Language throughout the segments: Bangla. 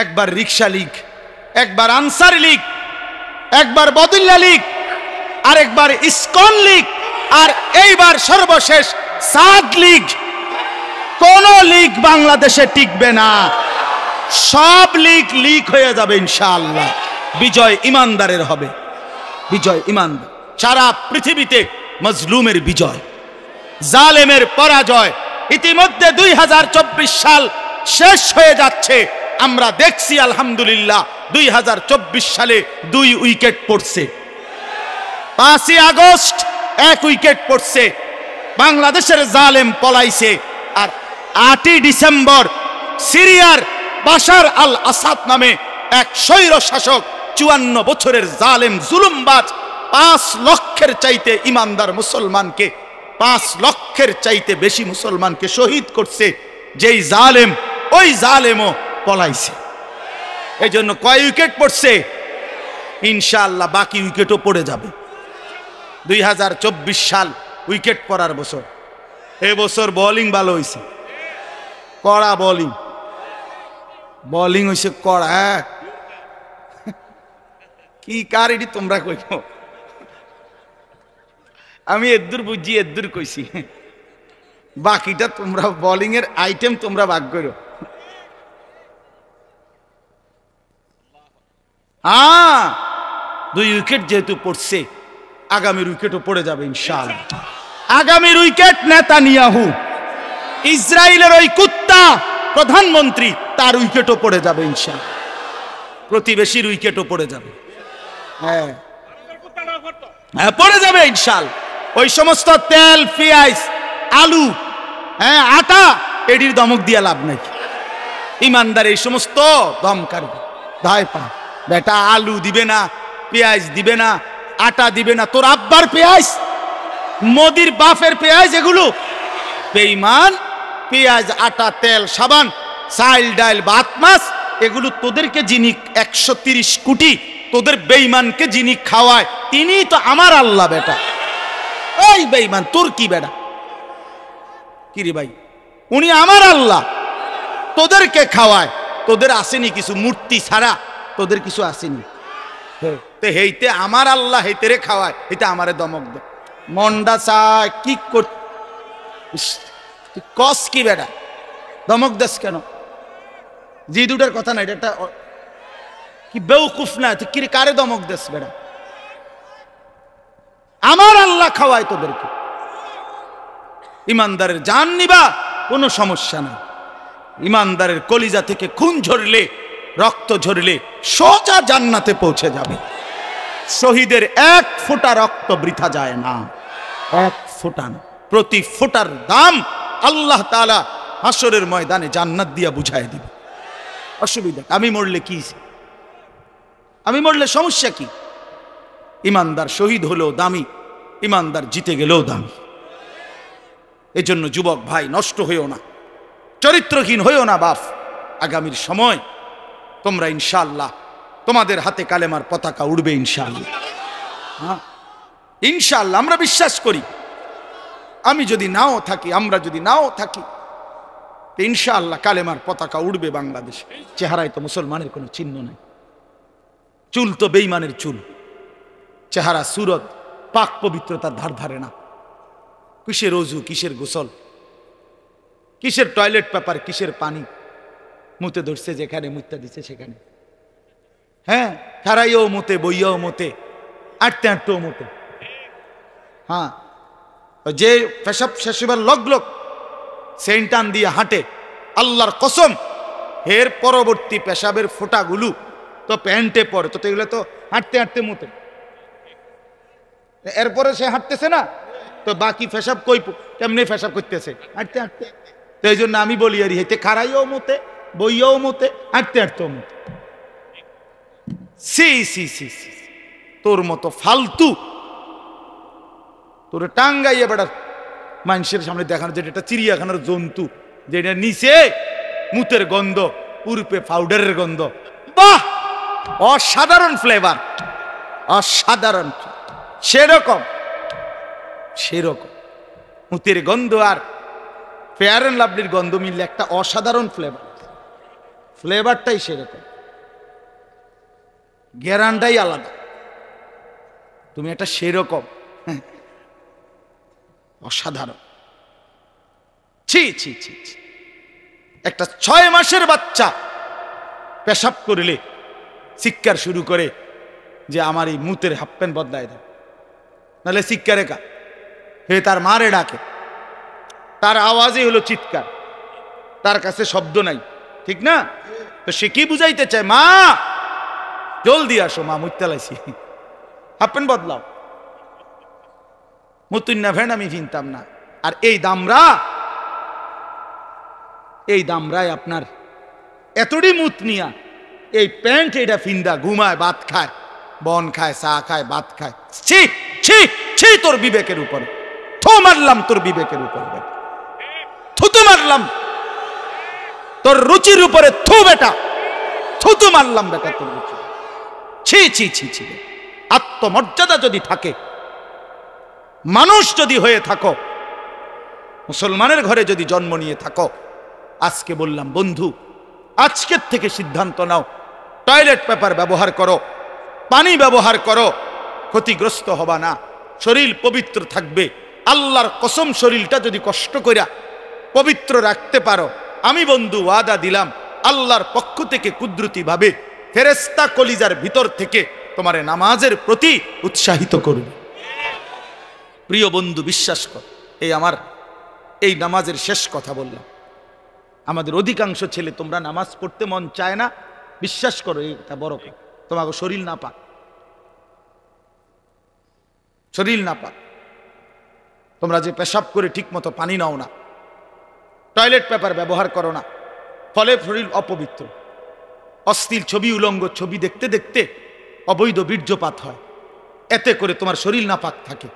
একবার রিক্সা লীগ, একবার আনসার লীগ, একবার বদুল্লা লীগ, আরেকবার ইসকন লীগ, আর এইবার সর্বশেষ সাদ লীগ। কোন লীগ বাংলাদেশে টিকবে না, সব লীগ লীগ হয়ে যাবে ইনশাআল্লাহ। বিজয় ইমানদারের হবে, বিজয় ইমানদার। সারা পৃথিবীতে মজলুমের বিজয়, জালেমের পরাজয়। ইতিমধ্যে 2024 সাল শেষ হয়ে যাচ্ছে, আমরা দেখছি আলহামদুলিল্লাহ 2024 সালে 2 উইকেট পড়ছে। 5ই আগস্ট 1 উইকেট পড়ছে, বাংলাদেশের জালেম পলাইছে। আর 8ই ডিসেম্বর সিরিয়ার বাশার আল আসাদ নামে এক স্বৈর শাসক 54 বছরের জালেম জুলুমবাজ 5 লক্ষের চাইতে ইমানদার মুসলমানকে, 5 লক্ষের চাইতে বেশি মুসলমানকে শহীদ করছে। যেই জালেম, ওই জালেমও পলাইছে। এই জন্য কয় উইকেট পড়ছে? ইনশাআল্লাহ বাকি উইকেটও পড়ে যাবে। 2024 সাল উইকেট পড়ার বছর। এবছর বোলিং ভালো হয়েছে, কড়া বোলিং, বোলিং হয়েছে কড়া। কি কার এটি তোমরা কইব, আমি এদ্দুর বুঝি এদ্দুর কইছি, বাকিটা তোমরা বোলিং এর আইটেম তোমরা ভাগ করো। হ্যাঁ, 2 উইকেট যেহেতু পড়ছে, আগামীর উইকেটও পড়ে যাবে ইনশাআল্লাহ। আগামীর উইকেট নেতানিয়াহু, ইসরায়েলের ওই কুত্তা প্রধানমন্ত্রী, তার উইকেটও পড়ে যাবে ইনশাআল্লাহ। প্রতিবেশীর উইকেটও পড়ে যাবে, হ্যাঁ হ্যাঁ পড়ে যাবে ইনশাআল্লাহ। ওই সমস্ত তেল, পেঁয়াজ, আলু, হ্যাঁ আটা, এটির দমক দিয়া লাভ নাই। ইমানদার এই সমস্ত দম কারবে, ভয় পা বেটা আলু দিবে না, পেঁয়াজ দিবে না, আটা দিবে না। তোর আব্বার পেঁয়াজ, মোদির বাপের পেঁয়াজ, এগুলো বেঈমান। পেঁয়াজ, আটা, তেল, সাবান, চাল, ডাল, ভাত, মাছ, এগুলো তোদেরকে যিনি 130 কোটি তোদের বেঈমানকে যিনি খাওয়ায়, তিনি তো আমার আল্লাহ বেটা। ওই বেঈমান তোর কি বেটা, কি রে ভাই, উনি আমার আল্লাহ, তোদেরকে খাওয়ায়। তোদের আসেনি কিছু, মূর্তি ছাড়া তোদের কিছু আসেনি। হেইতে আমার আল্লাহ হেইতে রে খাওয়ায়, হেইতে আমারে দমক দে মন্ডা চা কি কর, কস কি বেটা, দমক দেশ কেন? জি দুটার কথা না, এটা কি বেউকুফ না, কি কারে দমক দেশ বেটা? আমার আল্লাহ খাওয়ায় তোদেরকে। ইমানদারের জান নিবা, কোনো সমস্যা নাই। ইমানদারের কলিজা থেকে খুন ঝরলে, রক্ত ঝরলে সোজা জান্নাতে পৌঁছে যাবে। শহীদের 1 ফোঁটা রক্ত বৃথা যায় না, 1 ফোঁটা না। প্রতি ফোঁটার দাম আল্লাহ তাআলা হাসরের ময়দানে জান্নাত দিয়া বুঝায় দিবে। অসুবিধা, আমি মরলে কি, আমি মরলে সমস্যা কি? ইমানদার শহীদ হলেও দামি, ইমানদার জিতে গেলেও দামি। এজন্য যুবক ভাই, নষ্ট হইও না, চরিত্রহীন হইও না বাপ। আগামীর সময় তোমরা ইনশাআল্লাহ, তোমাদের হাতে কালেমার পতাকা উড়বে ইনশাআল্লাহ। হ্যাঁ ইনশাআল্লাহ, আমরা বিশ্বাস করি। আমি যদি নাও থাকি, আমরা যদি নাও থাকি, ইনশাআল্লাহ কালেমার পতাকা উড়বে বাংলাদেশে। চেহারায় তো মুসলমানের কোনো চিহ্ন নাই, চুল তো বেঈমানের চুল, চেহারা সুরত পাক পবিত্রতার ধার ধারে না। কিসের অজু, কিসের গোসল, কিসের টয়লেট পেপার, কিসের পানি, মুতে ধরছে যেখানে, মুত্তা দিচ্ছে সেখানে। হ্যাঁ, খারাইও মতে, বইয়াও মতে, আটতে আটতেও মতে। হ্যাঁ, যে পেশাব শেষবার লগ সেন্টান দিয়ে হাঁটে, আল্লাহর কসম, এর পরবর্তী পেশাবের ফোঁটাগুলো তো প্যান্টে পরে, তো এগুলো তো হাঁটতে হাঁটতে মতে। এরপরে সে হাঁটতেছে না, তো বাকি পেশাব কই, কেমনি পেশাব করতেছে? হাঁটতে হাঁটতে। তো এই জন্য আমি বলি, আর হেঁটে খারাইও মতে, বইয়াও মতে, হাঁটতে হাঁটতেও মতে। সি সি সি সি, তোর মতো ফালতু, তোর টাঙ্গাইয়া বেড়া মানুষের সামনে দেখানো, যেটা একটা চিড়িয়াখানার জন্তু, যেটা নিচে মুতের গন্ধ, উরুপে পাউডারের গন্ধ। বাহ, অসাধারণ ফ্লেভার, অসাধারণ। সেরকম মুতের গন্ধ আর ফেয়ার অ্যান্ড লাভলির গন্ধ মিললে একটা অসাধারণ ফ্লেভার, ফ্লেভারটাই সেরকম। গ্যারান্টাই আলাদা। তুমি একটা সেরকম অসাধারণ। ছি ছি ছি ছি। একটা 6 মাসের বাচ্চা পেশাব করলে চিৎকার শুরু করে যে আমার এই মুতের হাফ প্যান্ট বদলায় দেয়, নাহলে চিৎকারে কা হে তার মারে ডাকে, তার আওয়াজই হলো চিৎকার, তার কাছে শব্দ নাই, ঠিক না? তো সে কি বুঝাইতে চায়, মা জলদি আসো, মা মুইতে লাইছি, হাফ প্যান্ট বদলাও। মুতুন না ভেন আমি ভিনতাম না। আর এই দামরায় আপনার এতটি মুত নিয়া এই প্যান্ট এটা ফিন্দা ঘুমায়, ভাত খায়, বন খায়, চা খায়, ভাত খায়। ছি ছি ছি তোর বিবেকের উপরে থু মারলাম, তোর বিবেকের উপরে থুতু মারলাম, তোর রুচির উপরে থু বেটা, থুতু মারলাম বেটা তোর রুচি। ছি ছি ছি ছি। আত্মমর্যাদা যদি থাকে, মানুষ যদি হয়ে থাকো, মুসলমানের ঘরে যদি জন্ম নিয়ে থাকো, আজকে বললাম বন্ধু, আজকের থেকে সিদ্ধান্ত নাও, টয়লেট পেপার ব্যবহার করো, পানি ব্যবহার করো, ক্ষতিগ্রস্ত হবা না, শরীর পবিত্র থাকবে। আল্লাহর কসম, শরীরটা যদি কষ্ট কইরা পবিত্র রাখতে পারো, আমি বন্ধু ওয়াদা দিলাম, আল্লাহর পক্ষ থেকে কুদরতি ভাবে ফেরেশতা কলিজার ভিতর থেকে তোমার নামাজের প্রতি উৎসাহিত করবে। প্রিয় বন্ধু, বিশ্বাস কর, এই নামাজের শেষ কথা বললাম। আমাদের অধিকাংশ ছেলে, তোমরা নামাজ পড়তে মন চায় না, বিশ্বাস করো এটা বড় কথা, তোমাকে শরীর না পাক, শরীর না পাক। তোমরা যে পেশাব করে ঠিক মতো পানি নাও না, টয়লেট পেপার ব্যবহার করো না, ফলে শরীর অপবিত্র, অশ্লীল ছবি, উলঙ্গ ছবি দেখতে দেখতে অবৈধ বীর্যপাত হয়, এতে করে তোমার শরীর নাপাক থাকে,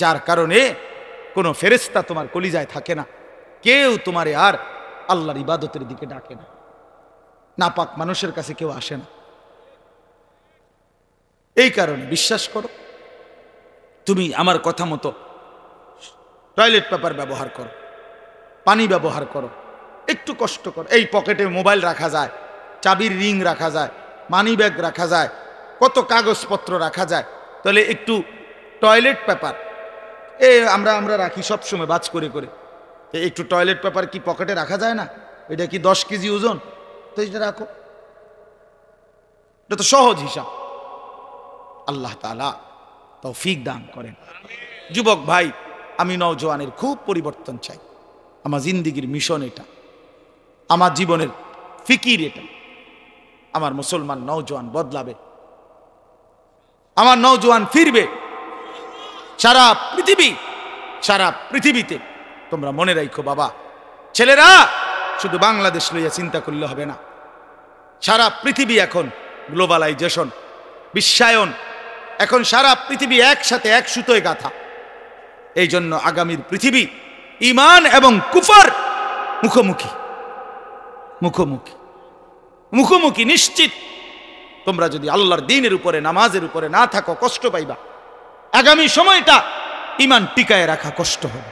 যার কারণে কোনো ফেরেশতা তোমার কলিজায় থাকে না, কেউ তোমারে আর আল্লাহর ইবাদতের দিকে ডাকে না, নাপাক মানুষের কাছে কেউ আসে না। এই কারণে বিশ্বাস করো, তুমি আমার কথা মতো টয়লেট পেপার ব্যবহার করো, পানি ব্যবহার করো, একটু কষ্ট করো। এই পকেটে মোবাইল রাখা যায়, চাবির রিং রাখা যায়, মানি ব্যাগ রাখা যায়, কত কাগজপত্র রাখা যায়, তাহলে একটু টয়লেট পেপার আমরা রাখি সবসময় বাজ করে করে, একটু টয়লেট পেপার কি পকেটে রাখা যায় না? এটা কি 10 কেজি ওজন? তো এটা রাখো, এটা তো সহজ হিসাব। আল্লাহ তাআলা তৌফিক দান করেন। যুবক ভাই, আমি নওজোয়ানের খুব পরিবর্তন চাই। আমার জিন্দিগির মিশন এটা, আমার জীবনের ফিকির এটা। আমার মুসলমান নওজোয়ান বদলাবে, আমার নওজোয়ান ফিরবে। সারা পৃথিবীতে তোমরা মনে রাখো বাবা, ছেলেরা শুধু বাংলাদেশ লইয়া চিন্তা করলে হবে না। সারা পৃথিবী এখন গ্লোবালাইজেশন, বিশ্বায়ন, এখন সারা পৃথিবী একসাথে এক সুতোয় গাঁথা। এই জন্য আগামীর পৃথিবী ঈমান এবং কুফর মুখোমুখি নিশ্চিত। তোমরা যদি আল্লাহর দ্বীনের উপরে, নামাজের উপরে না থাকো, কষ্ট পাইবা। আগামী সময়টা ঈমান টিকায় রাখা কষ্ট হবে।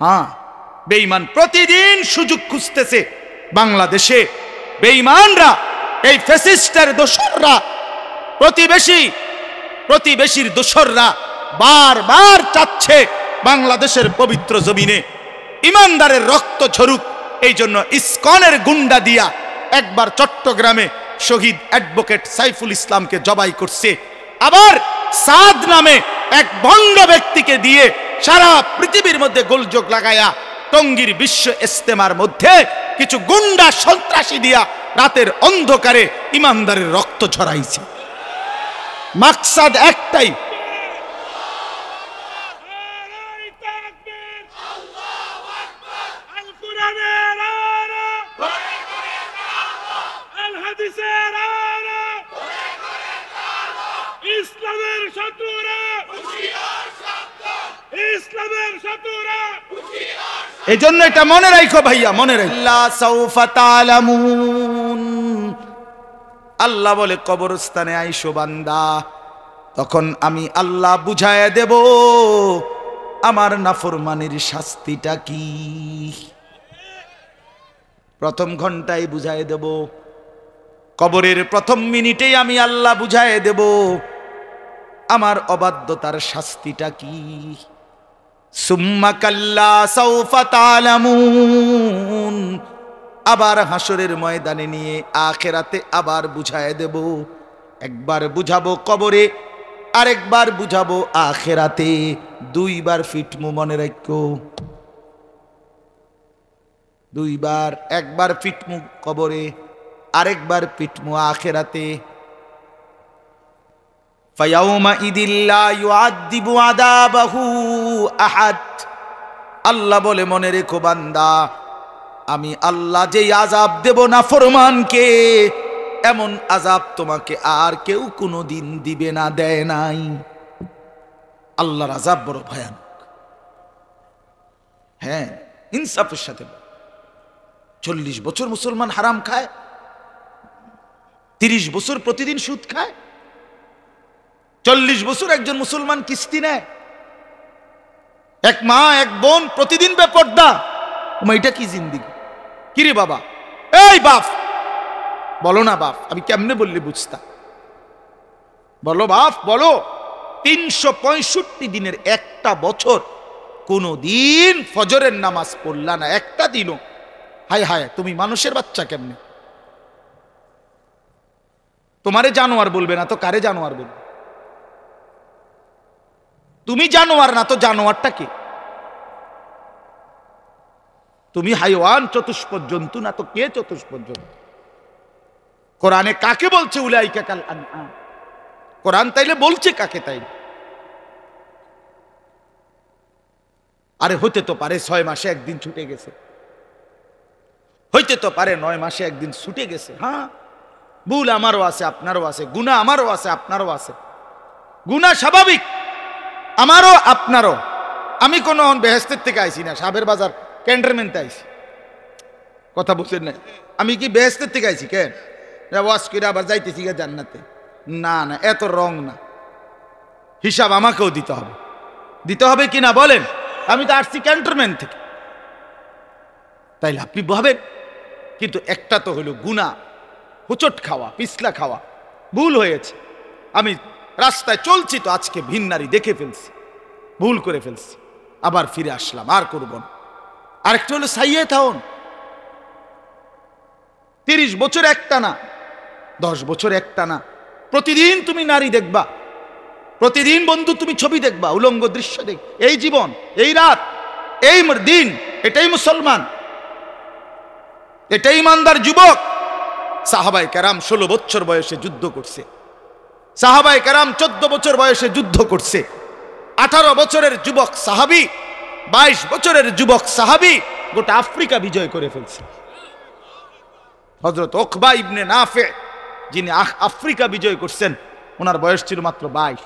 হ্যাঁ, বেঈমান প্রতিদিন সুযোগ খুঁজতেছে বাংলাদেশে। বেঈমানরা, এই ফ্যাসিস্টের দোসররা, প্রতিবেশীর দোসররা বারবার চাচ্ছে বাংলাদেশের পবিত্র জমিনে ইমানদারের রক্ত ঝরুক। এই জন্য ইসকনের গুন্ডা দিয়া একবার চট্টগ্রামে শহীদ অ্যাডভোকেট সাইফুল ইসলামকে জবাই করছে, আবার সাদ নামে এক ভণ্ড ব্যক্তিকে দিয়ে সারা পৃথিবীর মধ্যে গোলযোগ লাগায়া টঙ্গীর বিশ্ব ইজতেমার মধ্যে কিছু গুন্ডা সন্ত্রাসী দিয়া রাতের অন্ধকারে ইমানদারের রক্ত ঝরাইছে। মাকসাদ একটাই, এই জন্য এটা মনে রাখো ভাইয়া, মনে রাখো। আল্লাহ বলে, কবরস্থানে আইসো বান্দা, তখন আমি আল্লাহ বুঝায় দেব আমার নাফরমানির শাস্তিটা কি। প্রথম ঘন্টায় বুঝায় দেব। কবরের প্রথম মিনিটেই আমি আল্লাহ বুঝায় দেব আমার অবাধ্যতার শাস্তিটা কি। সুম্মা কাল্লা সাউফা তা'লামুন, আবার হাসরের ময়দানে নিয়ে আখিরাতে আবার বুঝায় দেব। একবার বুঝাবো কবরে, আরেকবার বুঝাবো আখিরাতে। দুইবার ফিটমু, মনে রাখো, দুইবার। একবার ফিটমু কবরে, আরেকবার পিটমু আখিরাতে। ফায়াউমা ইদিল্লা ইউআযিবু আযাবাহু আহাদ, আল্লাহ বলে মনে রেখো বান্দা, আমি আল্লাহ যেই আযাব দেব না ফরমানকে, এমন আযাব তোমাকে আর কেউ কোনোদিন দিবে না, দেয় নাই। আল্লাহর আযাব বড় ভয়ানক। হ্যাঁ, ইনসাফের সাথে 40 বছর মুসলমান হারাম খায়, 30 বছর প্রতিদিন সুদ খায়, 40 বছর একজন মুসলমান কিস্তি নেয়, এক মা এক বোন প্রতিদিন বেপর্দা। এটা কি জিন্দেগি? কিরে বাবা, এই বাপ, বলো না বাপ, আমি কেমনে বললে বুঝতা? বলো বাপ, বলো। 365 দিনের একটা বছর কোন দিন ফজরের নামাজ পড়লা না, একটা দিনও। হায় হায়, তুমি মানুষের বাচ্চা কেমনে? তোমারে জানোয়ার বলবে না তো কারে জানোয়ার বলবে? তুমি জানোয়ার না তো জানোয়ারটা কে? তুমি হাইওয়ান, চতুষ্পদ জন্তু না তো কে চতুষ্পদ জন্তু? কোরআনে কাকে বলছে উলাইকা কাল আনআম? কোরআন তাইলে বলছে কাকে? তাইলে আরে হতে তো পারে 6 মাসে একদিন ছুটে গেছে, হইতে তো পারে 9 মাসে একদিন ছুটে গেছে। হ্যাঁ, ভুল আমারও আছে, আপনারও আছে, গুনাহ আমারও আছে, আপনারও আছে। গুনাহ স্বাভাবিক, আমারও আপনারও। আমি কোনো বেহেশতের থেকে আইছি না, সাবের বাজার ক্যান্টনমেন্টে আইছি। কথা বুঝছেন না? আমি কি বেহেশতের থেকে আইছি? কেন ওয়াজ করে আবার যাইতেছি জান্নাতে? না না, এত রং না। হিসাব আমাকেও দিতে হবে, দিতে হবে কি না বলেন? আমি তো আসছি ক্যান্টনমেন্ট থেকে, তাইলে আপনি ভাবেন। কিন্তু একটা তো হলো গুনাহ, হুচট খাওয়া, পিছলা খাওয়া, ভুল হয়েছে। আমি রাস্তায় চলছি তো আজকে ভিন্নারি দেখে ফেলছি, ভুল করে ফেলছি, আবার ফিরে আসলাম, আর করব না। আরেকটা হলো সাইয়ে থাউন, 30 বছর একটা না, 10 বছর একটা না, প্রতিদিন তুমি নারী দেখবা, প্রতিদিন বন্ধু তুমি ছবি দেখবা, উলঙ্গ দৃশ্য দেখ। এই জীবন, এই রাত, এই দিন, এটাই মুসলমান, এটাই ইমানদার যুবক। সাহাবায়ে কেরাম 16 বছর বয়সে যুদ্ধ করছে, সাহাবায়ে কেরাম 14 বছর বয়সে যুদ্ধ করছে। 18 বছরের যুবক সাহাবী, 22 বছরের যুবক সাহাবী গোটা আফ্রিকা বিজয় করে ফেলছে। হযরত উকবা ইবনে নাফে, যিনি আফ্রিকা বিজয় করছেন, ওনার বয়স ছিল মাত্র 22।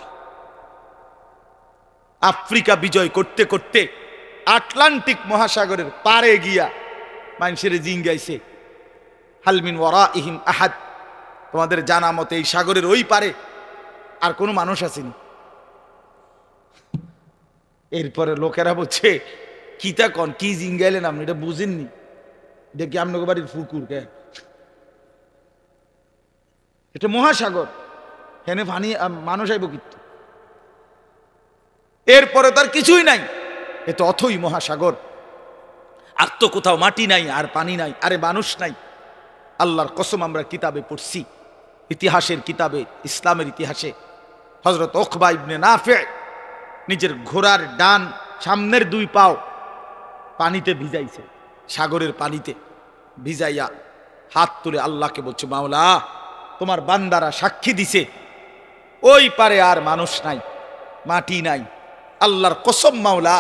আফ্রিকা বিজয় করতে করতে আটলান্টিক মহাসাগরের পারে গিয়া মানুষের জিঙ্গাইছে, হালমিন ওয়ারাইহিম আহাদ। তোমাদের জানা মতে এই সাগরের ওই পারে আর কোনো মানুষ আসেনি। এরপরে লোকেরা বলছে, কিতা কন, কি জিঙ্গাইলেন আপনি, এটা বুঝেননি? এটা কি আপনার বাড়ির পুকুর? কে এটা মহাসাগর, হেনে পানি, মানুষ আইব কিন্তু। এরপরে তার কিছুই নাই, এ তো অথই মহাসাগর, আর তো কোথাও মাটি নাই, আর পানি নাই, আরে মানুষ নাই। আল্লাহর কসম, আমরা কিতাবে পড়ছি, ইতিহাসের কিতাবে, ইসলামের ইতিহাসে, হযরত উকবা ইবনে নাফে নিজের ঘোড়ার ডান সামনের 2 পাও পানিতে ভিজাইছে, সাগরের পানিতে ভিজাইয়া হাত তুলে আল্লাহকে বলছে, মাওলা, তোমার বান্দারা সাক্ষী দিছে ওই পারে আর মানুষ নাই, মাটি নাই। আল্লাহর কসম মাওলা,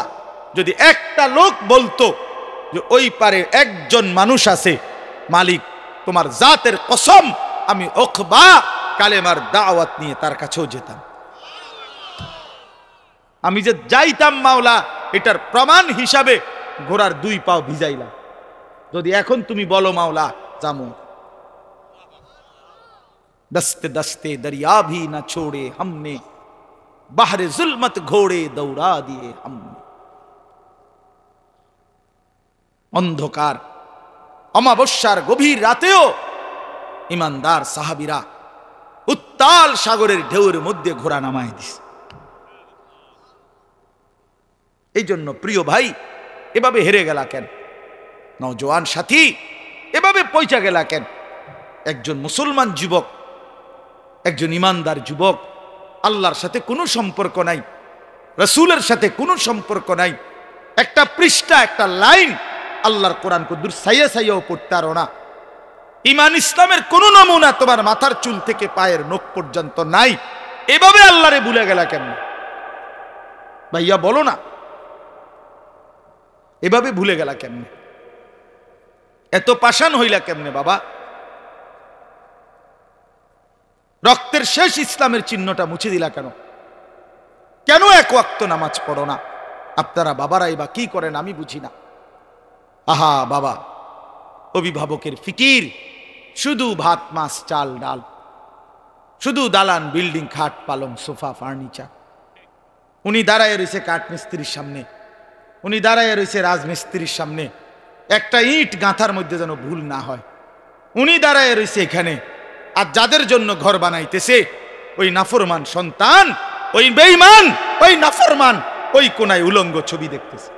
যদি একটা লোক বলতো যে ওই পারে একজন মানুষ আছে, মালিক তোমার জাতের কসম, আমি উকবা কালেমার দাওয়াত নিয়ে তার কাছেও যেতাম। আমি যে যাইতাম মাওলা, এটার প্রমাণ হিসাবে ঘোড়ার 2 পাও ভিজাইলাম। যদি এখন তুমি বলো মাওলা যামু, दस्ते दस्ते दरिया भी न छोड़े हमने, बाहरे जुल्मत घोड़े दौड़ा दिए हमने। অন্ধকার অমাবস্যার গভীর রাতেও ইমানদার সাহাবীরা উত্তাল সাগরের ঢেউয়ের মধ্যে ঘোড়া নামায় দিছে। এই জন্য প্রিয় ভাই, এভাবে হেরে গেলা কেন? নওজোয়ান সাথী, এভাবে পয়সা গেলা কেন? একজন মুসলমান যুবক, একজন ইমানদার যুবক, আল্লাহর সাথে কোনো সম্পর্ক নাই, রাসূলের সাথে কোনো সম্পর্ক নাই, একটা পৃষ্ঠা একটা লাইন আল্লাহর কোরআন কদ্দুর সাইয়া সাইয়াও পড়তে পারো না, ঈমান ইসলামের কোন নমুনা তোমার মাথার চুল থেকে পায়ের নখ পর্যন্ত নাই, এভাবে আল্লাহরে ভুলে গেলা কেন ভাইয়া? বলো না, এভাবে ভুলে গেলা কেমনে? এত পাষাণ হইলা কেমনে বাবা? রক্তের শেষ ইসলামের চিহ্নটা মুছে দিলা কেন? কেন এক ওয়াক্ত নামাজ পড়ো না? আপনারা বাবারাই বা কি করেন আমি বুঝি না। আহা বাবা, অভিভাবকের ফিকির শুধু ভাত মাছ চাল ডাল, শুধু দালান বিল্ডিং খাট পালং সোফা ফার্নিচার। উনি দাঁড়ায় রয়েছে কাঠ মিস্ত্রির সামনে, উনি দাঁড়ায় রয়েছে রাজমিস্ত্রির সামনে, একটা ইট গাঁথার মধ্যে যেন ভুল না হয়। উনি দাঁড়ায় রয়েছে এখানে, আর যাদের জন্য ঘর বানাইতেছে ওই নাফরমান সন্তান, ওই বেঈমান, ওই নাফরমান ওই কোনায় উলঙ্গ ছবি দেখতেছে।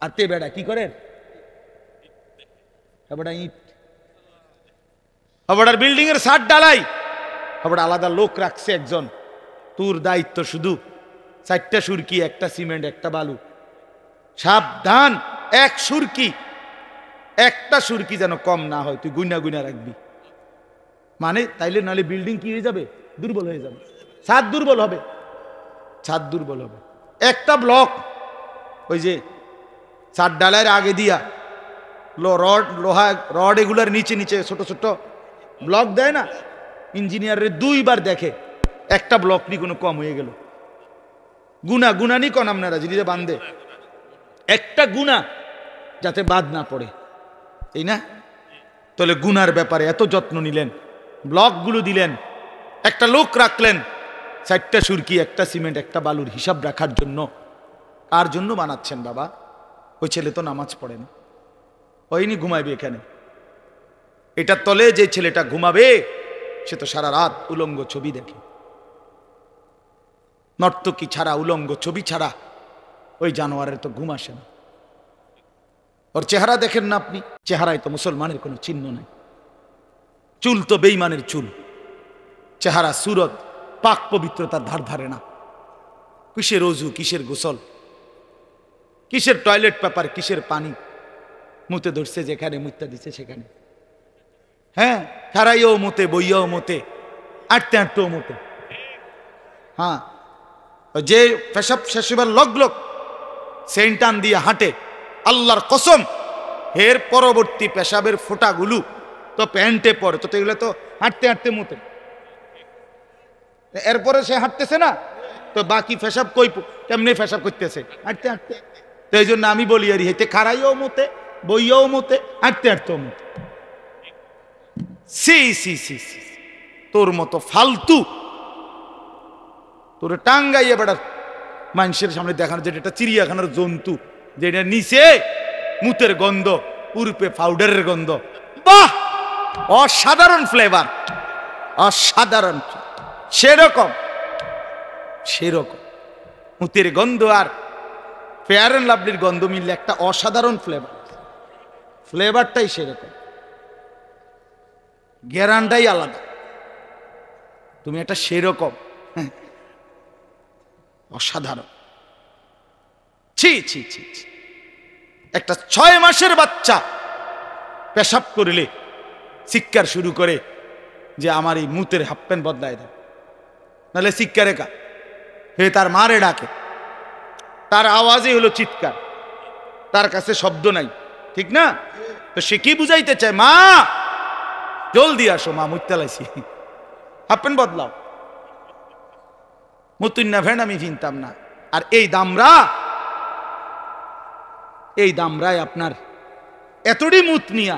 আর তে বেড়া কি করেন? ইট আবার বিল্ডিং এর ছাদ ডালাই, আবার আলাদা লোক রাখছে একজন, তোর দায়িত্ব শুধু 4টা সুরকি, একটা সিমেন্ট, একটা বালু। সাবধান, একটা সুরকি যেন কম না হয়, তুই গুনা গুনা রাখবি। মানে তাইলে নাহলে বিল্ডিং কি হয়ে যাবে? দুর্বল হয়ে যাবে, ছাদ দুর্বল হবে, ছাদ দুর্বল হবে। একটা ব্লক ওই যে ছাদ ডালাইয়ের আগে দিয়া লোহা রড এগুলার নিচে নিচে ছোট ছোট ব্লক দেয় না, ইঞ্জিনিয়ারের 2বার দেখে একটা ব্লক নি কোনো কম হয়ে গেল। গুনা নি কোন আপনারা জিনিসে বান্ধে, একটা গুনা যাতে বাদ না পড়ে, এই না? তাহলে গুনার ব্যাপারে এত যত্ন নিলেন, ব্লকগুলো দিলেন, একটা লোক রাখলেন, 4টা সুরকি, একটা সিমেন্ট, একটা বালুর হিসাব রাখার জন্য। কার জন্য বানাচ্ছেন বাবা? ওই ছেলে তো নামাজ পড়ে না, ওইনি ঘুমাইবে এখানে। এটার তলে যে ছেলেটা ঘুমাবে সে তো সারা রাত উলঙ্গ ছবি দেখে। নর্তকী ছাড়া, উলঙ্গ ছবি ছাড়া ওই জানোয়ারের তো ঘুম আসে না। ওর চেহারা দেখেন না আপনি, চেহারায় তো মুসলমানের কোনো চিহ্ন নাই, চুল তো বেঈমানের চুল, চেহারা সুরত পাক পবিত্রতার ধার ধারে না। কিসের ওযু, কিসের গোসল, কিসের টয়লেট পেপার, কিসের পানি, মুতে ধরছে যেখানে, মুত্তা দিচ্ছে সেখানে। হ্যাঁ, খারাইও মতে, বইয়াও মতে, আটতে আটতেও মতে। হ্যাঁ, যে পেশাব শেষবার লগ সেন্টান দিয়ে হাঁটে, আল্লাহর কসম এর পরবর্তী পেশাবের ফোঁটাগুলো তো প্যান্টে পড়ে, তো এগুলো তো হাঁটতে হাঁটতে মতে। এরপরে সে হাঁটতেছে না, তো বাকি পেশাব কই কেমনি পেশাব করতেছে? হাঁটতে হাঁটতে। তো এই জন্য আমি বলি আর হেঁটে খারাইও মতে, বইয়াও মতে, হাঁটতে হাঁটতেও মতে। সি সি সি সি, তোর মতো ফালতু তোর টাঙ্গাইয়ে বেড়া মানুষের সামনে দেখানো, যেটা একটা চিড়িয়াখানার জন্তু, যেটা নিচে মুতের গন্ধ, উরুপে পাউডারের গন্ধ। বাহ, অসাধারণ ফ্লেভার, অসাধারণ। সেরকম মুতের গন্ধ আর ফেয়ার অ্যান্ড লাভলির গন্ধ মিললে একটা অসাধারণ ফ্লেভার, ফ্লেভারটাই সেরকম, গ্যারান্টাই আলাদা। তুমি একটা সেরকম অসাধারণ। ছি ছি ছি, একটা 6 মাসের বাচ্চা পেশাব করলে চিৎকার শুরু করে যে আমার এই মুতের হাফ প্যান্ট বদলায় দেয়, নাহলে চিৎকারে কা হে তার মারে ডাকে, তার আওয়াজই হলো চিৎকার, তার কাছে শব্দ নাই, ঠিক না? তো সে কি বুঝাইতে চায়? মা জলদি আসো, মা মুততে লাইছি, হাফ প্যান্ট বদলাও। মুতুন না ভেন আমি ভিনতাম না। আর এই দামরায় আপনার এতটি মুত নিয়া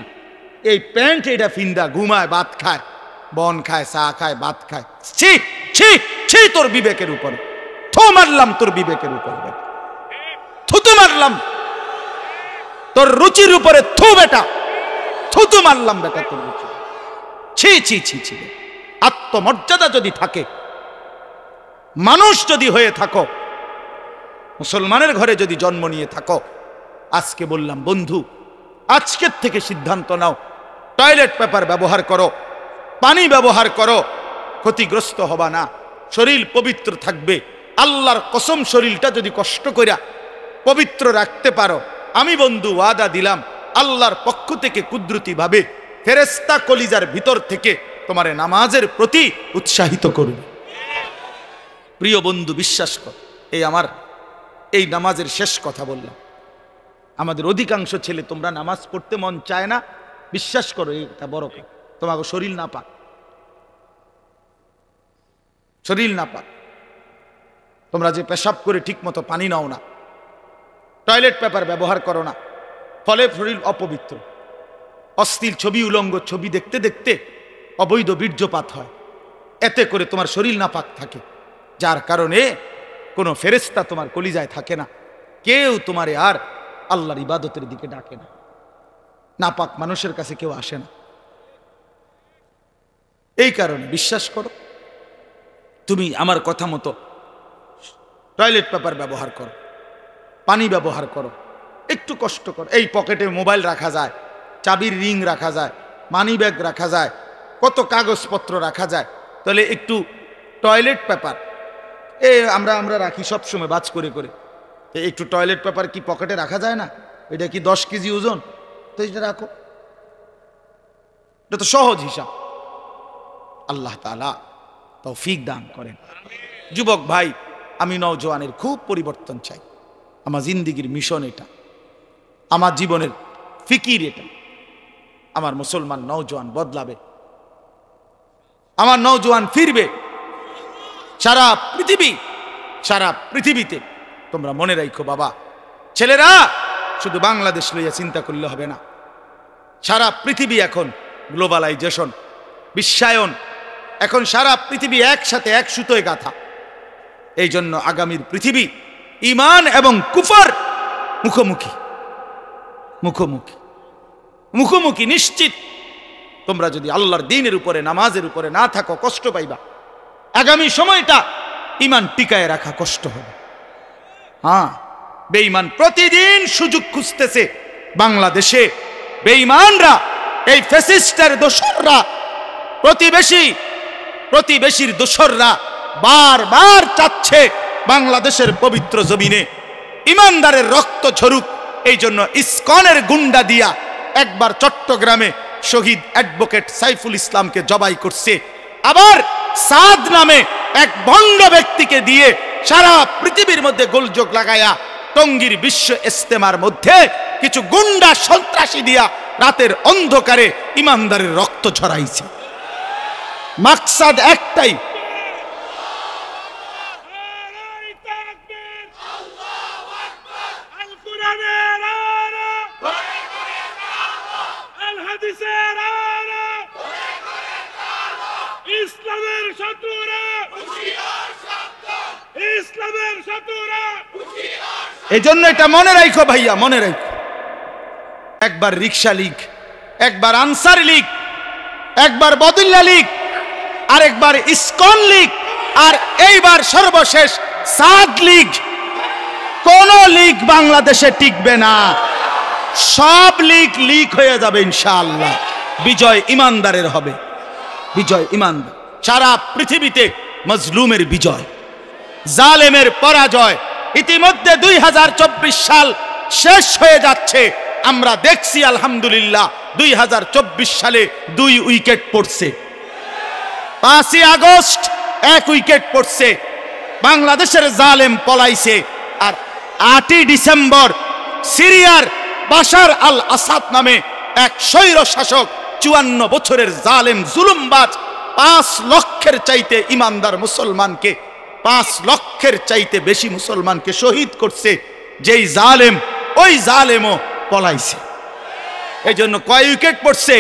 এই প্যান্ট এটা ফিন্দা ঘুমায়, ভাত খায়, বন খায়, চা খায়, ভাত খায়। ছি ছি ছি, তোর বিবেকের উপরে থু মারলাম, তোর বিবেকের উপরে থুতু মারলাম, তোর রুচির উপরে থু বেটা। থুতু মারলাম বেটা তোর। ছি ছি ছি ছি। আত্মমর্যাদা যদি থাকে, মানুষ যদি হয়ে থাকো, মুসলমানের ঘরে যদি জন্ম নিয়ে থাকো, আজকে বললাম বন্ধু, আজকের থেকে সিদ্ধান্ত নাও, টয়লেট পেপার ব্যবহার করো, পানি ব্যবহার করো, ক্ষতিগ্রস্ত হবা না, শরীর পবিত্র থাকবে। আল্লাহর কসম, শরীরটা যদি কষ্ট কইরা পবিত্র রাখতে পারো, আমি বন্ধু ওয়াদা দিলাম, আল্লাহর পক্ষ থেকে কুদরতি ভাবে ফেরেশতা কলিজার ভিতর থেকে তোমারে নামাজের প্রতি উৎসাহিত করবে। প্রিয় বন্ধু, বিশ্বাস কর, এই আমার এই নামাজের শেষ কথা বললাম। আমাদের অধিকাংশ ছেলে, তোমরা নামাজ পড়তে মন চায় না, বিশ্বাস করো এটা বড় কথা, তোমাকে শরীর না পাক, শরীর না পাক। তোমরা যে পেশাব করে ঠিক মতো পানি নাও না, টয়লেট পেপার ব্যবহার করো না, ফলে শরীর অপবিত্র। অশ্লীল ছবি, উলঙ্গ ছবি দেখতে দেখতে অবৈধ বীর্যপাত হয়, এতে করে তোমার শরীর নাপাক থাকে, যার কারণে কোনো ফেরেশতা তোমার কলিজায় থাকে না, কেউ তোমারে আর আল্লাহর ইবাদতের দিকে ডাকে না, নাপাক মানুষের কাছে কেউ আসে না। এই কারণে বিশ্বাস করো, তুমি আমার কথা মতো টয়লেট পেপার ব্যবহার করো, পানি ব্যবহার করো, একটু কষ্ট করো। এই পকেটে মোবাইল রাখা যায়, চাবির রিং রাখা যায়, মানি ব্যাগ রাখা যায়, কত কাগজপত্র রাখা যায়, তাহলে একটু টয়লেট পেপার আমরা রাখি সবসময় বাজ করে করে, একটু টয়লেট পেপার কি পকেটে রাখা যায় না? এটা কি 10 কেজি ওজন? তো এটা রাখো, এটা তো সহজ হিসাব। আল্লাহ তাআলা তৌফিক দান করেন। যুবক ভাই, আমি নওজোয়ানের খুব পরিবর্তন চাই। আমার জিন্দিগির মিশন এটা, আমার জীবনের ফিকির এটা। আমার মুসলমান নওজোয়ান বদলাবে, আমার নওজোয়ান ফিরবে। সারা পৃথিবীতে তোমরা মনে রাখো বাবা, ছেলেরা শুধু বাংলাদেশ লইয়া চিন্তা করলে হবে না। সারা পৃথিবী এখন গ্লোবালাইজেশন, বিশ্বায়ন, এখন সারা পৃথিবী একসাথে এক সুতোয় গাথা। এই জন্য আগামীর পৃথিবী ঈমান এবং কুফর মুখোমুখি মুখোমুখি মুখোমুখি নিশ্চিত। তোমরা যদি আল্লাহর দ্বীনের উপরে, নামাজের উপরে না থাকো, কষ্ট পাইবা। আগামী সময়টা ঈমান টিকায় রাখা কষ্ট হবে। হ্যাঁ, বেঈমান প্রতিদিন সুযোগ খুঁজতেছে বাংলাদেশে। বেঈমানরা, এই ফ্যাসিস্টের দোসররা, প্রতিবেশীর দোসররা বারবার চাচ্ছে বাংলাদেশের পবিত্র জমিনে ইমানদারের রক্ত ঝরুক। এই জন্য ইসকনের গুন্ডা দিয়া একবার চট্টগ্রামে শহীদ অ্যাডভোকেট সাইফুল ইসলামকে জবাই করছে, আবার সাদ নামে এক ভণ্ড ব্যক্তিকে দিয়ে সারা পৃথিবীর মধ্যে গোলযোগ লাগায়া টঙ্গীর বিশ্ব ইজতেমার মধ্যে কিছু গুন্ডা সন্ত্রাসী দিয়া রাতের অন্ধকারে ইমানদারের রক্ত ঝরাইছে। মাকসাদ একটাই, এই জন্য এটা মনে রাখো ভাইয়া, মনে রাখো। একবার রিক্সা লীগ, একবার আনসার লীগ, একবার বদুল্লা লীগ, আরেকবার ইসকন লীগ, আর এইবার সর্বশেষ সাদ লীগ। কোন লীগ বাংলাদেশে টিকবে না, সব লীগ হয়ে যাবে ইনশাআল্লাহ। বিজয় ইমানদারের হবে, বিজয় ইমানদার। সারা পৃথিবীতে মজলুমের বিজয়, জালেমের পরাজয়। ইতিমধ্যে 2024 সাল শেষ হয়ে যাচ্ছে, আমরা দেখছি আলহামদুলিল্লাহ 2024 সালে 2 উইকেট পড়ছে। 5ই আগস্ট 1 উইকেট পড়ছে, বাংলাদেশের জালেম পলাইছে। আর 8ই ডিসেম্বর সিরিয়ার বাশার আল আসাদ নামে এক স্বৈর শাসক, 54 বছরের জালেম জুলুমবাজ 5 লক্ষের চাইতে ইমানদার মুসলমানকে, 5 লক্ষের চাইতে বেশি মুসলমানকে শহীদ করছে। যেই জালেম, ওই জালেমও পলাইছে। এই জন্য কয় উইকেট পড়ছে?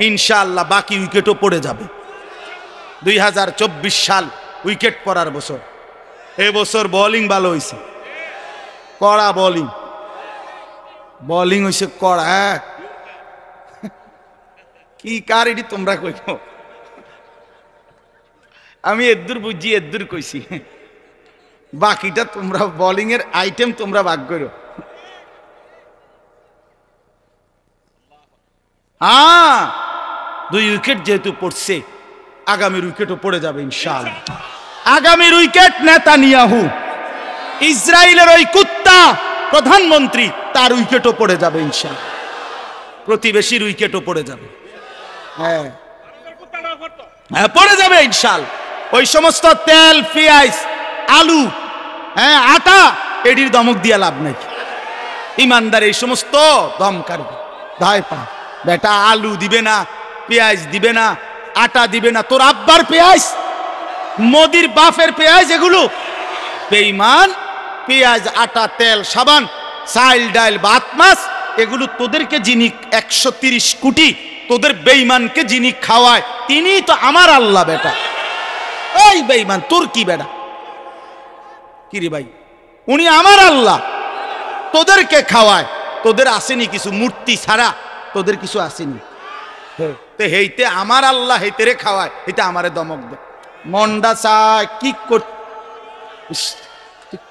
ইনশাআল্লাহ বাকি উইকেটও পড়ে যাবে। 2024 সাল উইকেট পড়ার বছর। এবছর বোলিং ভালো হয়েছে, কড়া বোলিং হয়েছে, কড়া। কি কার এটি তোমরা কইব, আমি এদ্দুর বুঝি এদ্দুর কইছি, বাকিটা তোমরা বোলিং এর আইটেম তোমরা ভাগ করো। হ্যাঁ, 2 উইকেট যেহেতু পড়ছে, আগামীর উইকেটও পড়ে যাবে ইনশাআল্লাহ। আগামীর উইকেট নেতানিয়াহু, ইসরায়েলের ওই কুত্তা প্রধানমন্ত্রী, তার উইকেটও পড়ে যাবে ইনশাআল্লাহ। প্রতিবেশীর উইকেটও পড়ে যাবে, হ্যাঁ হ্যাঁ পড়ে যাবে ইনশাআল্লাহ। ওই সমস্ত তেল, পেঁয়াজ, আলু, হ্যাঁ আটা, এটির দমক দিয়া লাভ নাই। ইমানদার এই সমস্ত দমকার ধায় পা, বেটা আলু দিবে না, পেঁয়াজ দিবে না, আটা দিবে না, তোর আব্বার পেঁয়াজ, মোদির বাপের পেঁয়াজ, এগুলো বেঈমান। পেঁয়াজ, আটা, তেল, সাবান, চাল, ডাল, ভাত, মাছ, এগুলো তোদেরকে যিনি 130 কোটি তোদের বেঈমানকে যিনি খাওয়ায়, তিনি তো আমার আল্লাহ। বেটা ওই বেঈমান তোর কি বেটা, কি রে ভাই, উনি আমার আল্লাহ, তোদেরকে খাওয়ায়। তোদের আসেনি কিছু, মূর্তি ছাড়া তোদের কিছু আসেনি। তো হেইতে আমার আল্লাহ হেইতে রে খাওয়ায়, হেইতে আমারে দমক দে, মন্ডা চায় কি কর,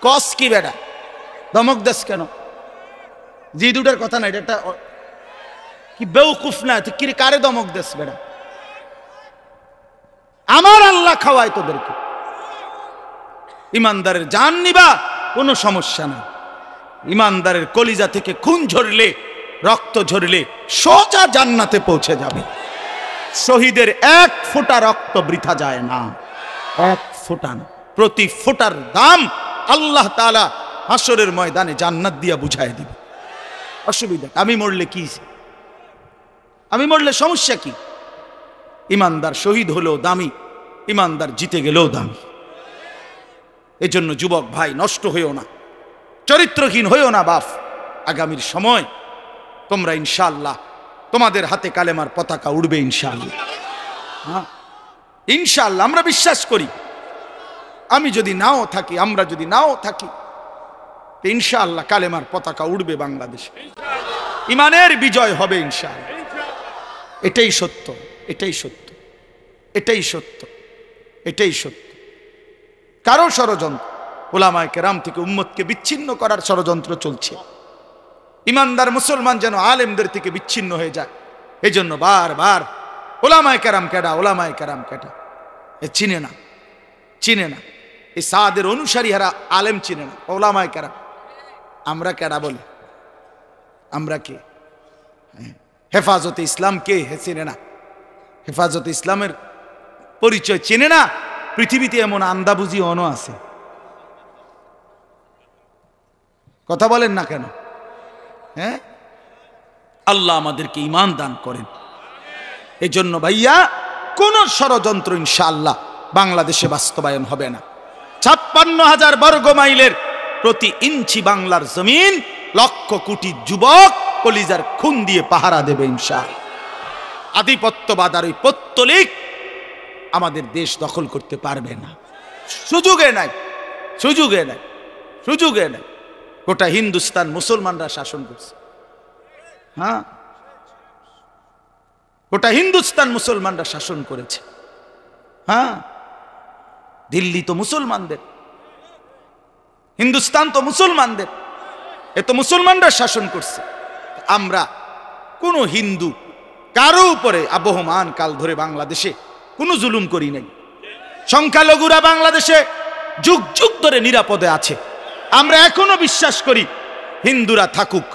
কস কি বেটা, দমক দেশ কেন? জি দুটার কথা না, এটা কি বেউকুফ না, তুই কি কারে দমক দেশ বেটা? আমার আল্লাহ খাওয়ায় তোদেরকে। ইমানদারের জান নিবা, কোনো সমস্যা নাই। ইমানদারের কলিজা থেকে খুন ঝরলে, রক্ত ঝরলে সোজা জান্নাতে পৌঁছে যাবে। শহীদের 1 ফোঁটা রক্ত বৃথা যায় না, 1 ফোঁটা না। প্রতি ফোঁটার দাম আল্লাহ তাআলা হাসরের ময়দানে জান্নাত দিয়া বুঝায় দিবে। অসুবিধা, আমি মরলে কি, আমি মরলে সমস্যা কি? ইমানদার শহীদ হলেও দামি, ইমানদার জিতে গেলেও দামি। এজন্য যুবক ভাই, নষ্ট হইও না, চরিত্রহীন হইও না বাপ। আগামীর সময় তোমরা ইনশাআল্লাহ, তোমাদের হাতে কালেমার পতাকা উড়বে ইনশাআল্লাহ। হ্যাঁ ইনশাআল্লাহ, আমরা বিশ্বাস করি। আমি যদি নাও থাকি, আমরা যদি নাও থাকি, ইনশাআল্লাহ কালেমার পতাকা উড়বে বাংলাদেশে, ইমানের বিজয় হবে ইনশাআল্লাহ। এটাই সত্য, এটাই সত্য, এটাই সত্য, এটাই সত্য। কারো ষড়যন্ত্র, ওলামায়ে কেরাম থেকে উম্মতকে বিচ্ছিন্ন করার ষড়যন্ত্র চলছে। ইমানদার মুসলমান যেন আলেমদের থেকে বিচ্ছিন্ন হয়ে যায়, এই জন্য বারবার ওলামায়ে কেরাম কেডা, ওলামায়ে কেরাম কেডা, এ চিনে না, চিনে না। এই সাদের অনুসারী হারা আলেম চিনে না, ওলামায়ে কেরাম। আমরা কেডা বলি, আমরা কে? হেফাজতে ইসলাম কে, হে চিনে না। হেফাজতে ইসলামের পরিচয় চেনে না। পৃথিবীতে এমন আন্দাবুঝি অনো আছে, কথা বলেন না কেন? হ্যাঁ, আল্লাহ আমাদেরকে ঈমান দান করেন। এই জন্য ভাইয়া, কোন ষড়যন্ত্র ইনশাআল্লাহ বাংলাদেশে বাস্তবায়ন হবে না। 56,000 বর্গ মাইলের প্রতি ইঞ্চি বাংলার জমিন লক্ষ কোটি যুবক কলিজার খুন দিয়ে পাহারা দেবে ইনশাআল্লাহ। আধিপত্যবাদ আর ওই পত্তলিক আমাদের দেশ দখল করতে পারবে না, সুযোগে নাই, সুযোগে নাই, সুযোগে নাই। গোটা হিন্দুস্তান মুসলমানরা শাসন করছে। হ্যাঁ, গোটা হিন্দুস্তান মুসলমানরা শাসন করেছে। হ্যাঁ, দিল্লি তো মুসলমানদের, হিন্দুস্তান তো মুসলমানদের, এ তো মুসলমানরা শাসন করছে। আমরা কোন হিন্দু কারো উপরে আবহমান কাল ধরে বাংলাদেশে কোনো জুলুম করি নাই। সংখ্যালঘুরা বাংলাদেশে যুগ যুগ ধরে নিরাপদে আছে। আমরা এখনো বিশ্বাস করি হিন্দুরা থাকুক,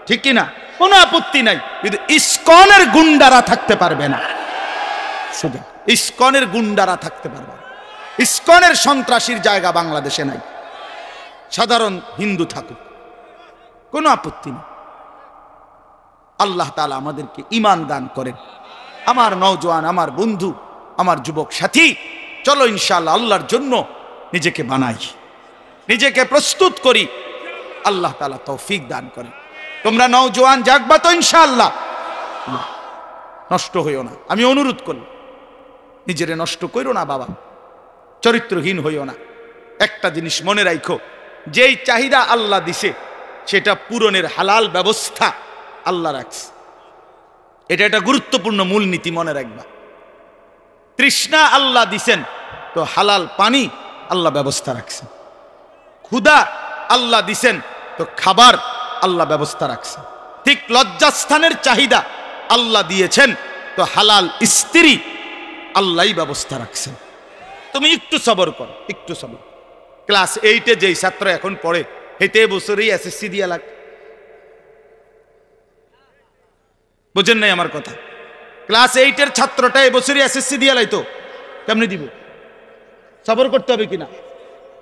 ঠিক কিনা? কোনো আপত্তি নাই, কিন্তু ইসকনের গুন্ডারা থাকতে পারবে না। শুধু ইসকনের গুন্ডারা থাকতে পারবে না। ইসকনের সন্ত্রাসীর জায়গা বাংলাদেশে নাই। সাধারণ হিন্দু থাকুক, কোনো আপত্তি নেই। আল্লাহ তাআলা আমাদেরকে ঈমান দান করেন। আমার নওজোয়ান, আমার বন্ধু, আমার যুবক সাথী, চলো ইনশাআল্লাহ আল্লাহর জন্য নিজেকে বানাই, নিজেকে প্রস্তুত করি। আল্লাহ তাআলা তৌফিক দান করেন। তোমরা নওজোয়ান জাগবা তো ইনশাআল্লাহ, নষ্ট হইও না। আমি অনুরোধ করি, নিজেরে নষ্ট কইরো না বাবা, চরিত্রহীন হইও না। একটা জিনিস মনে রাখো, যেই চাহিদা আল্লাহ দিছে সেটা পূরণের হালাল ব্যবস্থা আল্লাহ রাখছে। এটা একটা গুরুত্বপূর্ণ মূলনীতি মনে রাখবা। তৃষ্ণা আল্লাহ দিছেন তো হালাল পানি আল্লাহ ব্যবস্থা রাখছেন। ক্ষুধা আল্লাহ দিছেন তো খাবার আল্লাহ ব্যবস্থা রাখছেন। ঠিক লজ্জাস্থানের চাহিদা আল্লাহ দিয়েছেন তো হালাল স্ত্রী আল্লাহই ব্যবস্থা রাখছেন। তুমি একটু সবর করো, একটু সবর। ক্লাস 8-এ যেই ছাত্র এখন পড়ে হেতে বছরই এসএসসি দিয়া লাগ, বুঝেন নাই আমার কথা? ক্লাস 8-এর ছাত্রটা এবছরই এসএসসি দিয়া লাইতো, কেমনে দিব? সবর করতে হবে কিনা?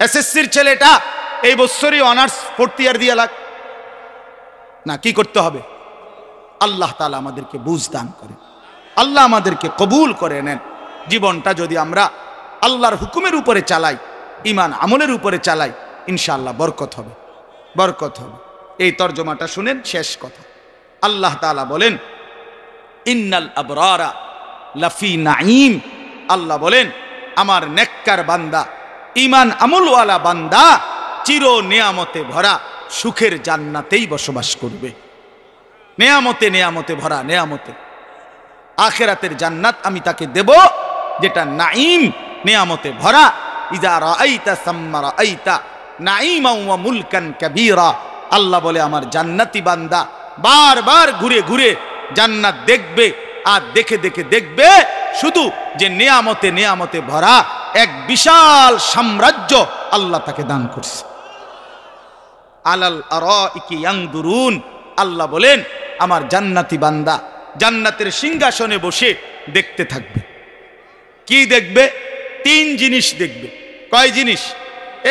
এসএসসির ছেলেটা এই বছরই অনার্স 4th ইয়ার দিয়া লাগ না, কি করতে হবে? আল্লাহ তাআলা আমাদেরকে বুঝ দান করে, আল্লাহ আমাদেরকে কবুল করে নেন। জীবনটা যদি আমরা আল্লাহর হুকুমের উপরে চালাই, ঈমান আমলের উপরে চালাই, ইনশাআল্লাহ বরকত হবে, বরকত হবে। এই তরজমাটা শুনেন, শেষ কথা। আল্লাহ তাআলা বলেন ইন্নাল আবরারা লাফি নাঈম। আল্লাহ বলেন আমার নেককার বান্দা, ঈমান আমলওয়ালা বান্দা চির নিয়ামতে ভরা সুখের জান্নাতেই বসবাস করবে। নেয়ামতে নেয়ামতে ভরা, নেয়ামতে। আখিরাতের জান্নাত আমি তাকে দেব যেটা নাঈম, নেয়ামতে ভরা। ইজা রাআইতা সাম্মা রাআইতা নাঈমান ওয়া মুলকান কাবীরা। আল্লাহ বলে আমার জান্নাতি বান্দা বারবার ঘুরে ঘুরে জান্নাত দেখবে, আর দেখে দেখে দেখবে শুধু যে নেয়ামতে নেয়ামতে ভরা এক বিশাল সাম্রাজ্য আল্লাহ তাকে দান করছে। আলাল আরাইকি ইয়ানদুরুন। আল্লাহ বলেন আমার জান্নাতি বান্দা জান্নাতের সিংহাসনে বসে দেখতে থাকবে। কি দেখবে? 3 জিনিস দেখবে। কয় জিনিস?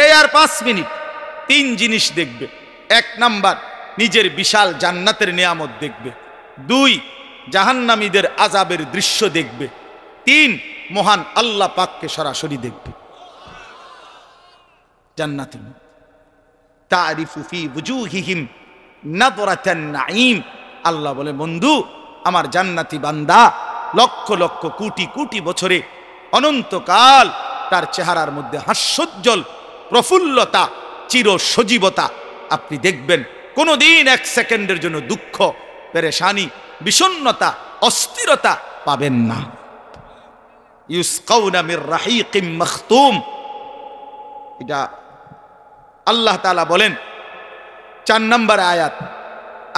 এই আর 5 মিনিট 3 জিনিস দেখবে। 1 নাম্বার নিজের বিশাল জান্নাতের নিয়ামত দেখবে। 2 জাহান্নামীদের আযাবের দৃশ্য দেখবে। 3 মহান আল্লাহ পাককে সরাসরি দেখবে। জান্নাতের তারিফু ফি ওয়ুজুহিহিম নাদরাতান নাঈম। আল্লাহ বলে বন্ধু আমার জান্নাতি বান্দা লক্ষ লক্ষ কোটি কোটি বছরে অনন্তকাল তার চেহারার মধ্যে হাস্যোজ্জ্বল প্রফুল্লতা, চির সজীবতা আপনি দেখবেন। কোনোদিন 1 সেকেন্ডের জন্য দুঃখ, পেরেশানি, বিষণ্ণতা, অস্থিরতা পাবেন না। ইউসকাউনা মির রাহিকিম মাখতুম। এটা আল্লাহ তাআলা বলেন 4 নম্বর আয়াত।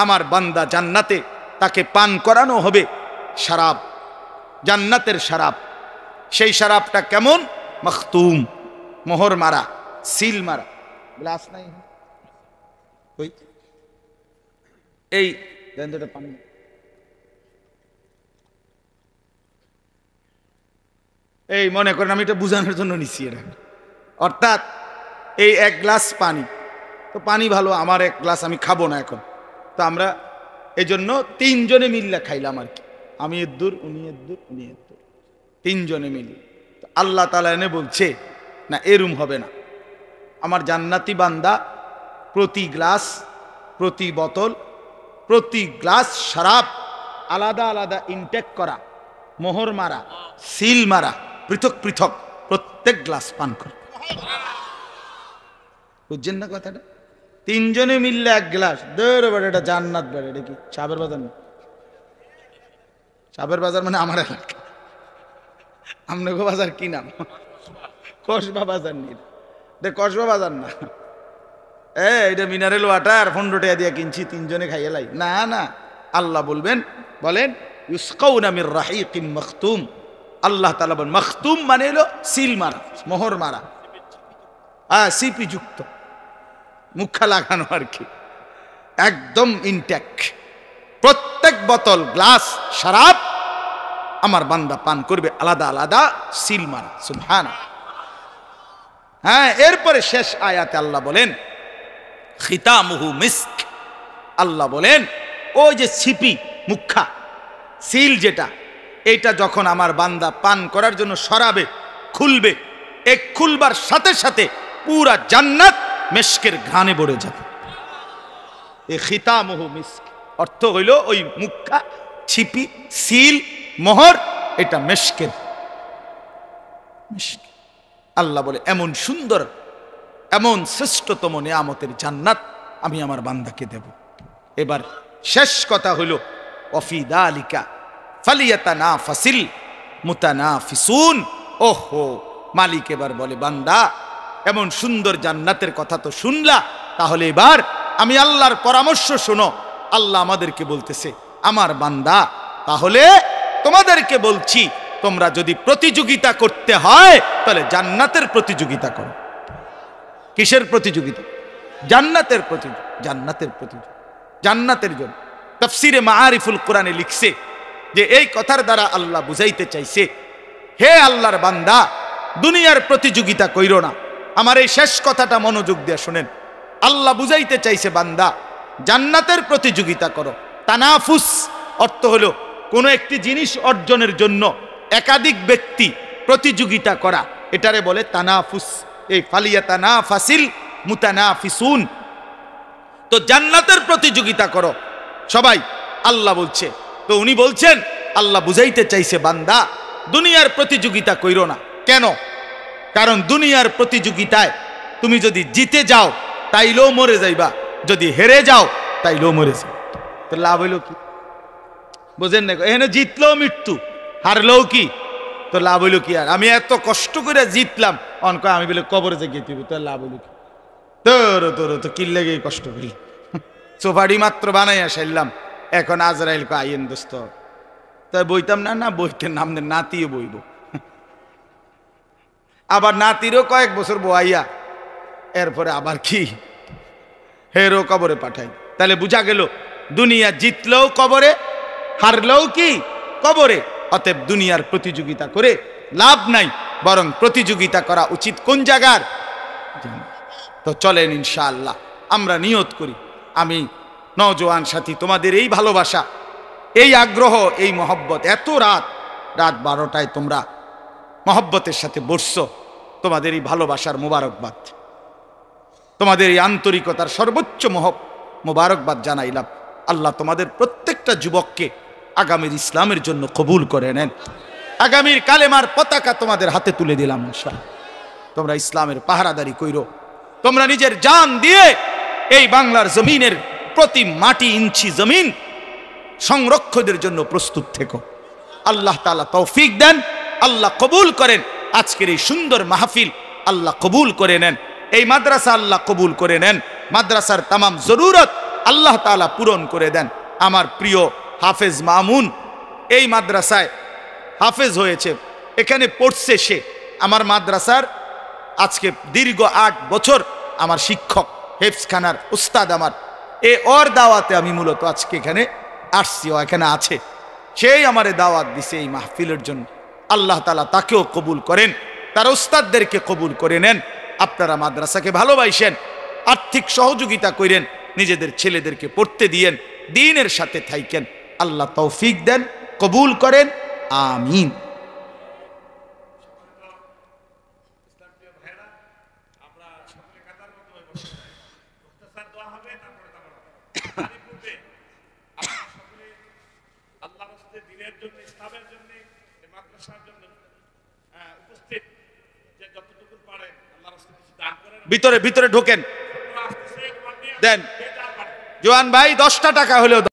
আমার বান্দা জান্নাতে তাকে পান করানো হবে শরাব, জান্নাতের শরাব। সেই শরাবটা কেমন? মাখতুম, মোহর মারা, সিল মারা। গ্লাস নাই ওই এই দেনটা পানি। এই মনে করেন আমি এটা বুঝানোর জন্য নিচ্ছি এটা। অর্থাৎ এই 1 গ্লাস পানি, তো পানি ভালো, আমার 1 গ্লাস আমি খাবো না এখন, তো আমরা এই জন্য 3 জনে মিললে খাইলাম আর কি। আমি এদ্দুর, উনি এদ্দুর, উনি এদ্দুর, 3 জনে মিলি। আল্লাহ তাআলা এনে বলছে না, এরম হবে না। আমার জান্নাতি বান্দা প্রতি গ্লাস, প্রতি বোতল, প্রতি গ্লাস শরাব আলাদা আলাদা ইনটেক করা, মোহর মারা, সিল মারা, পৃথক পৃথক প্রত্যেক গ্লাস পান করে। বুঝছেন না কথাটা? 3 জনে মিললে 1 গ্লাস। দৌড় বেড়ে, এটা জান্নাত বেড়ে। এটা কি সাবের বাজার না? সাবের বাজার মানে আমার এলাকা। আমনগো বাজার কি নাম? কসবা বাজার নি, কসবা বাজার না। এটা মিনারেল ওয়াটার 15 টাকা দিয়ে কিনছি, 3 জনে খাইয়ে লাই। না না, আল্লাহ বলেন ইউসকাউনা মির রাহিকিম মাখতুম। আল্লাহ তাআলা বলেন মাখতুম মানে হলো সিল মারা, মোহর মারা, সিপি যুক্ত, মুখা লাগানো আর কি, একদম ইনটেক। প্রত্যেক বোতল, গ্লাস শরাব আমার বান্দা পান করবে আলাদা আলাদা সিল মারা। সুবহানাল্লাহ। হ্যাঁ, এরপরে শেষ আয়াতে আল্লাহ বলেন খিতামুহু মিস্ক। আল্লাহ বলেন ওই যে সিপি, মুখা, সিল যেটা, এটা যখন আমার বান্দা পান করার জন্য শরাবে খুলবে, এক খুলবার সাথে সাথে পুরা জান্নাত মিস্কের ঘ্রাণে ভরে যাবে। এই খিতামুহু মিস্ক অর্থ হইল ওই মুখা, ছিপি, সিল, মোহর, এটা মিস্কের। আল্লাহ বলে এমন সুন্দর, এমন শ্রেষ্ঠতম নিয়ামতের জান্নাত আমি আমার বান্দাকে দেব। এবার শেষ কথা হইল ওয়াফি যালিকা ফালিয়াতানাফাসিল মুতানাফিসুন। ওহো, মালিক এবার বলে, বান্দা এমন সুন্দর জান্নাতের কথা তো শুনলা, তাহলে এবার আমি আল্লাহর পরামর্শ শোনো। আল্লাহ আমাদেরকে বলতেছে, আমার বান্দা, তাহলে তোমাদেরকে বলছি, তোমরা যদি প্রতিযোগিতা করতে হয় তাহলে জান্নাতের প্রতিযোগিতা করো। কিসের প্রতিযোগিতা? জান্নাতের প্রতিযোগিতা। জান্নাতের প্রতিযোগিতা, জান্নাতের জন্য। তাফসিরে মাআরিফুল কোরআনে লিখছে যে এই কথার দ্বারা আল্লাহ বুঝাইতে চাইছে, হে আল্লাহর বান্দা, দুনিয়ার প্রতিযোগিতা কইরো না। আমার এই শেষ কথাটা মনোযোগ দিয়ে শুনেন। আল্লাহ বুঝাইতে চাইছে, বান্দা জান্নাতের প্রতিযোগিতা করো। তানাফুস অর্থ হলো কোনো একটি জিনিস অর্জনের জন্য একাধিক ব্যক্তি প্রতিযোগিতা করা, এটারে বলে তানাফুস। এই ফালিয়াতানাফাসিল মুতানাফিসুন। তো জান্নাতের প্রতিযোগিতা করো সবাই, আল্লাহ বলছে। তো উনি বলছেন, আল্লাহ বুঝাইতে চাইছে, বান্দা দুনিয়ার প্রতিযোগিতা কইরো না। কেন? কারণ দুনিয়ার প্রতিযোগিতায় তুমি যদি জিতে যাও তাইলেও মরে যাইবা, যদি হেরে যাও তাইলেও মরে যাও। তো লাভ হইল কি? বুঝেন না? এখানে জিতলেও মৃত্যু, হারলেও কি? তো লাভ হইল কি? আর আমি এত কষ্ট করে জিতলাম, অনক আমি বলে কবরে যে গেতে তো লাভ হইল কি? তোর তোর তো কি লেগে কষ্ট করি, সোফাড়ি মাত্র বানাইয়া সারলাম, এখন আজরাইল কো আইয়েন দোস্ত। তাই বইতাম না, না বইতে নাম নাতিও বইব, আবার নাতিরও কয়েক বছর বইয়া এরপরে আবার কি হেরো কবরে পাঠাই। তাহলে বুঝা গেল দুনিয়া জিতলেও কবরে, হারলেও কি কবরে। অতএব দুনিয়ার প্রতিযোগিতা করে লাভ নাই, বরং প্রতিযোগিতা করা উচিত কোন জায়গার? তো চলেন ইনশাআল্লাহ আমরা নিয়ত করি, আমি নওজোয়ান সাথী, তোমাদের এই ভালোবাসা, এই আগ্রহ, এই মহব্বত, এত রাত 12টায় তোমরা মহব্বতের সাথে বসছো, তোমাদের এই ভালোবাসার মোবারকবাদ, তোমাদের এই আন্তরিকতার সর্বোচ্চ মোবারকবাদ জানাইলাম। আল্লাহ তোমাদের প্রত্যেকটা যুবককে আগামীর ইসলামের জন্য কবুল করে নেন। আগামীর কালেমার পতাকা তোমাদের হাতে তুলে দিলাম ইনশাআল্লাহ। তোমরা ইসলামের পাহারাদারি কইরো, তোমরা নিজের জান দিয়ে এই বাংলার জমিনের প্রতি মাটি ইঞ্চি জমিন সংরক্ষণের জন্য প্রস্তুত থেকো। আল্লাহ তাআলা তৌফিক দেন, আল্লাহ কবুল করেন। আজকের এই সুন্দর মাহফিল আল্লাহ কবুল করে নেন, এই মাদ্রাসা আল্লাহ কবুল করে নেন, মাদ্রাসার তামাম জরুরত আল্লাহ তাআলা পূরণ করে দেন। আমার প্রিয় হাফেজ মামুন এই মাদ্রাসায় হাফেজ হয়েছে, এখানে পড়ছে সে, আমার মাদ্রাসার আজকে দীর্ঘ 8 বছর আমার শিক্ষক, হেফজখানার উস্তাদ আমার। ওর দাওয়াতে আমি মূলত আজকে এখানে আসছি, ও এখানে আছে, সেই আমারে দাওয়াত দিছে এই মাহফিলের জন্য। আল্লাহ তাআলা তাকেও কবুল করেন, তার উস্তাদদেরকে কবুল করে নেন। আপনারা মাদ্রাসাকে ভালোবাসেন, আর্থিক সহযোগিতা করেন, নিজেদের ছেলেদেরকে পড়তে দিয়েন, দ্বীনের সাথে থাকেন। আল্লাহ তৌফিক দেন, কবুল করেন, আমিন। ভিতরে ভিতরে ঢোকেন, দেন জোয়ান ভাই 10টা টাকা হলেও